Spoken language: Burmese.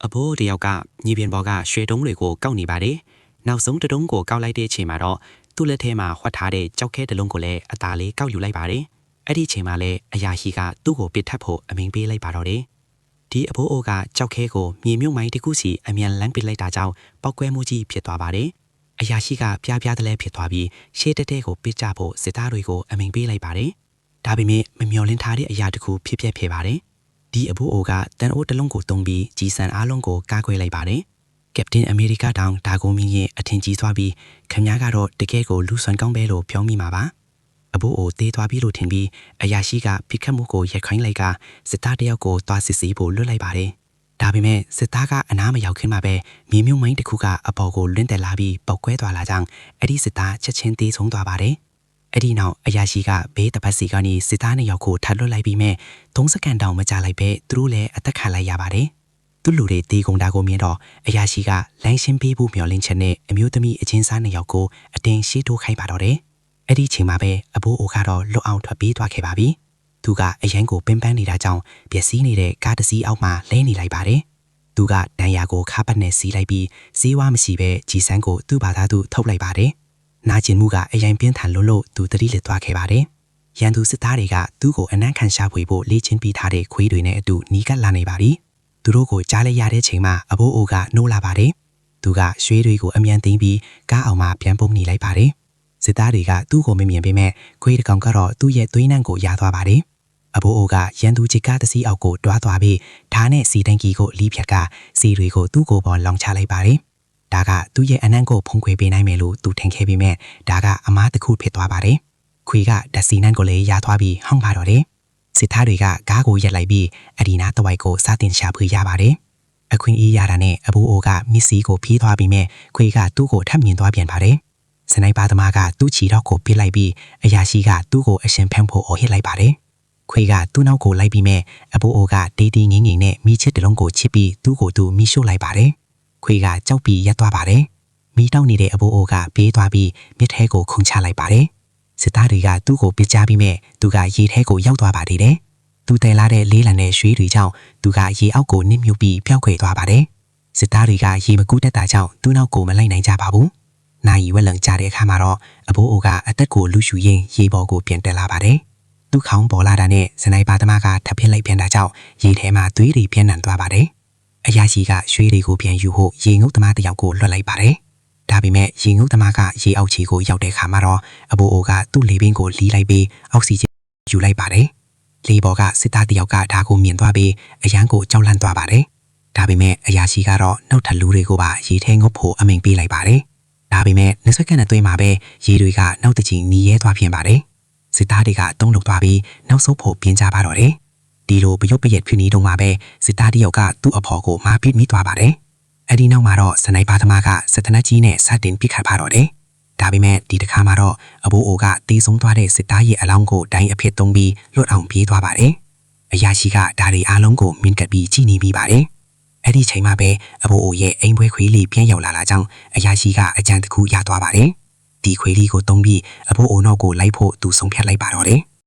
အဘိုးတယောက်ကညီပင်ဘော်ကရွှေတုံးတွေကိုကောက်နေပါတယ်။နောက်ဆုံးတုံးကိုကောက်လိုက်တဲ့အချိန်မှာတော့သူ့လက်ထဲမှာဝှက်ထားတဲ့ကြောက်ခဲတလုံးကိုလည်းအသာလေးကောက်ယူလိုက်ပါတယ်။အဲ့ဒီအချိန်မှာလည်းအရာရှိကသူ့ကိုပစ်ထပ်ဖို့အမိန့်ပေးလိုက်ပါတော့တယ်။ဒီအဘိုးအိုကကြောက်ခဲကိုမြေမြုပ်မိုင်းတစ်ခုစီအမြန်လန်းပစ်လိုက်တာကြောင့်ပောက်ကွဲမှုကြီးဖြစ်သွားပါတယ်။အရာရှိကပြားပြားတလဲဖြစ်သွားပြီးရှေ့တက်တဲ့ကိုပစ်ကြဖို့စစ်သားတွေကိုအမိန့်ပေးလိုက်ပါတယ်။ဒါပေမဲ့မမျှော်လင့်ထားတဲ့အရာတစ်ခုဖြစ်ပျက်ခဲ့ပါတယ်။ဒီအဘိုးအိုကတန်အိုးတလုံးကိုတုံးပြီးကြီးစံအားလုံးကိုကားခွဲလိုက်ပါတယ်။ကပတင်အမေရိကတောင်ဒါကိုမင်းရဲ့အထင်ကြီးသွားပြီးခင်ဗျားကတော့တကယ်ကိုလူဆွမ်းကောင်းပဲလို့ပြောမိမှာပါ။အဘိုးအိုတေးသွားပြီးလို့ထင်ပြီးအရာရှိကဖိခတ်မှုကိုရက်ခိုင်းလိုက်ကစစ်သားတယောက်ကိုတွားစစ်ဆေးဖို့လွတ်လိုက်ပါတယ်။ဒါပေမဲ့စစ်သားကအနားမရောက်ခင်မှာပဲမြေမြုပ်မိုင်းတစ်ခုကအပေါ်ကိုလွင့်တက်လာပြီးပောက်ကွဲသွားလာကြောင်းအဲ့ဒီစစ်သားချက်ချင်းတေးဆုံးသွားပါတယ်။အဲ့ဒီနောက်အရာရှိကဘေးတပတ်စီကနေစစ်သားနှစ်ယောက်ကိုထပ်လွတ်လိုက်ပြီးမဲ့3စက္ကန့်တောင်မကြာလိုက်ပဲသူတို့လည်းအသက်ခံလိုက်ရပါတယ်။သူ့လူတွေတေးကုန်တာကိုမြင်တော့အရာရှိကလိုင်းရှင်းပေးဖို့မျှော်လင့်ချက်နဲ့အမျိုးသမီးအချင်းစားနှစ်ယောက်ကိုအတင်းရှေ့ထိုးခိုင်းပါတော့တယ်။အဲ့ဒီချိန်မှာပဲအဘိုးအိုကတော့လွတ်အောင်ထွက်ပြေးသွားခဲ့ပါပြီ။သူကအရန်ကိုပင်ပန်းနေတာကြောင့်ပျက်စီးနေတဲ့ကားတစ်စီးအောက်မှာလဲနေလိုက်ပါတယ်။သူကဒဏ်ရာကိုခါပတ်နဲ့စီးလိုက်ပြီးဈေးဝါးမရှိပဲဂျီဆန်းကိုသူ့ဘာသာသူထုတ်လိုက်ပါတယ်။နာကျင်မှုကအရင်ပြင်းထန်လို့သူတတိလက်သွားခဲ့ပါတယ်။ရန်သူစစ်သားတွေကသူ့ကိုအနမ်းခံရှာဖွေဖို့လေ့ကျင့်ပြီးထားတဲ့ခွေးတွေနဲ့အတူနီးကပ်လာနေပါပြီ။သူတို့ကိုကြားလိုက်ရတဲ့ချိန်မှာအဘိုးအိုကနှိုးလာပါတယ်။သူကရွှေတွေကိုအမြန်သိမ်းပြီးကားအောင်မှပြန်ပုံနေလိုက်ပါတယ်။စစ်သားတွေကသူ့ကိုမမြင်ပေမဲ့ခွေးတစ်ကောင်ကတော့သူ့ရဲ့သွေးနှံကိုရသွားပါတယ်။အဘိုးအိုကရန်သူချစ်ကားတစ်စီးအောက်ကိုတွားသွားပြီးဓာတ်နဲ့စီတန်ကီကိုလီးဖြတ်ကစီတွေကိုသူ့ကိုပေါ်လောင်ချလိုက်ပါတယ်။ဒါကသူ့ရဲ့အနံ့ကိုဖုံးခွေပေးနိုင်မယ်လို့သူထင်ခဲ့ပေမဲ့ဒါကအမားတစ်ခုဖြစ်သွားပါတယ်။ခွေးကဓာတ်စီနံကိုလည်းရသွားပြီးဟောင်းပါတော့တယ်။စစ်သားတွေကကားကိုရက်လိုက်ပြီးအဒီနာတဝိုက်ကိုစတင်ရှာဖွေရပါတယ်။အခွင့်အရေးရတာနဲ့အဘိုးအိုကမစ်စီကိုဖီးသွားပြီးမဲ့ခွေးကသူ့ကိုထပ်မြင်သွားပြန်ပါတယ်။စနိုက်ပါသမားကသူ့ခြေထောက်ကိုပစ်လိုက်ပြီးအရာရှိကသူ့ကိုအရှင်ဖမ်းဖို့အော်ဟစ်လိုက်ပါတယ်။ခွေးကသူ့နောက်ကိုလိုက်ပြီးမဲ့အဘိုးအိုကတေးတေးငင်းငင်းနဲ့မိချစ်တလုံးကိုချစ်ပြီးသူ့ကိုသူမိရှို့လိုက်ပါတယ်။ခွေးကကြောက်ပြီးရက်သွားပါတယ်။မိတောက်နေတဲ့အဘိုးအိုကဘေးသွားပြီးမြစ်ထဲကိုခုန်ချလိုက်ပါတယ်။စစ်သားတွေကသူ့ကိုပစ်ချပြီးမဲ့သူကရေထဲကိုရောက်သွားပါသေးတယ်။သူတဲလာတဲ့လေးလံတဲ့ရွှေတွေကြောင့်သူကရေအောက်ကိုနစ်မြုပ်ပြီးပျောက်ခွေသွားပါတယ်။စစ်သားတွေကရေမကူးတတ်တာကြောင့်သူ့နောက်ကိုမလိုက်နိုင်ကြပါဘူး။နိုင်ဝက်လံကြတဲ့အခါမှာတော့အဘိုးအိုကအသက်ကိုလူရှူရင်းရေပေါ်ကိုပြန်တက်လာပါတယ်။သူ့ခေါင်းပေါ်လာတာနဲ့စနိုက်ပါသမားကထပ်ပစ်လိုက်ပြန်တာကြောင့်ရေထဲမှာသွေးတွေပြန့်နှံ့သွားပါတယ်။အရာရှိကရွှေတွေကိုပြန်ယူဖို့ရေငုပ်သမားတစ်ယောက်ကိုလွှတ်လိုက်ပါတယ်။ဒါပေမဲ့ရေငုပ်သမားကရေအောက်ခြေကိုရောက်တဲ့အခါမှာတော့အဘိုးအိုကသူ့လေပင်ကိုလီးလိုက်ပြီးအောက်ဆီဂျင်ယူလိုက်ပါတယ်။လေပေါ်ကစစ်သားတစ်ယောက်ကဒါကိုမြင်သွားပြီးအရန်ကိုကြောက်လန့်သွားပါတယ်။ဒါပေမဲ့အရာရှိကတော့နောက်ထပ်လူတွေကိုပါရေထဲငုပ်ဖို့အမိန့်ပေးလိုက်ပါတယ်။ဒါပေမဲ့20စက္ကန့်အတွင်းမှာပဲရေတွေကနောက်တစ်ချိန်နီးရဲသွားပြန်ပါတယ်။စစ်သားတွေကတုံးလုံသွားပြီးနောက်ဆုတ်ဖို့ပြင်ကြပါတော့တယ်။ဒီလိုပရုတ်ပရက်ဖြစ်နေတော့မှပဲစစ်သားတယောက်ကသူ့အဖော်ကိုမာပစ်မိသွားပါတယ်။အဲဒီနောက်မှာတော့စနိုက်ပါသမားကစက်တနက်ကြီးနဲ့စတင်ပစ်ခတ်ပါတော့တယ်။ဒါပေမဲ့ဒီတစ်ခါမှာတော့အဘိုးအိုကတေးဆုံးသွားတဲ့စစ်သားရဲ့အလောင်းကိုဒိုင်းအဖြစ်သုံးပြီးလွတ်အောင်ပြေးသွားပါတယ်။အရာရှိကဒါတွေအားလုံးကိုမြင်ကပ်ပြီးကြည့်နေပြီးပါတယ်။အဲ့ဒီချိန်မှာပဲအဘိုးအိုရဲ့အိမ်ပွဲခွေးလေးပြန်ရောက်လာကြောင်းအရာရှိကအကြံတစ်ခုရသွားပါတယ်။ဒီခွေးလေးကိုသုံးပြီးအဘိုးအိုနောက်ကိုလိုက်ဖို့သူဆုံးဖြတ်လိုက်ပါတော့တယ်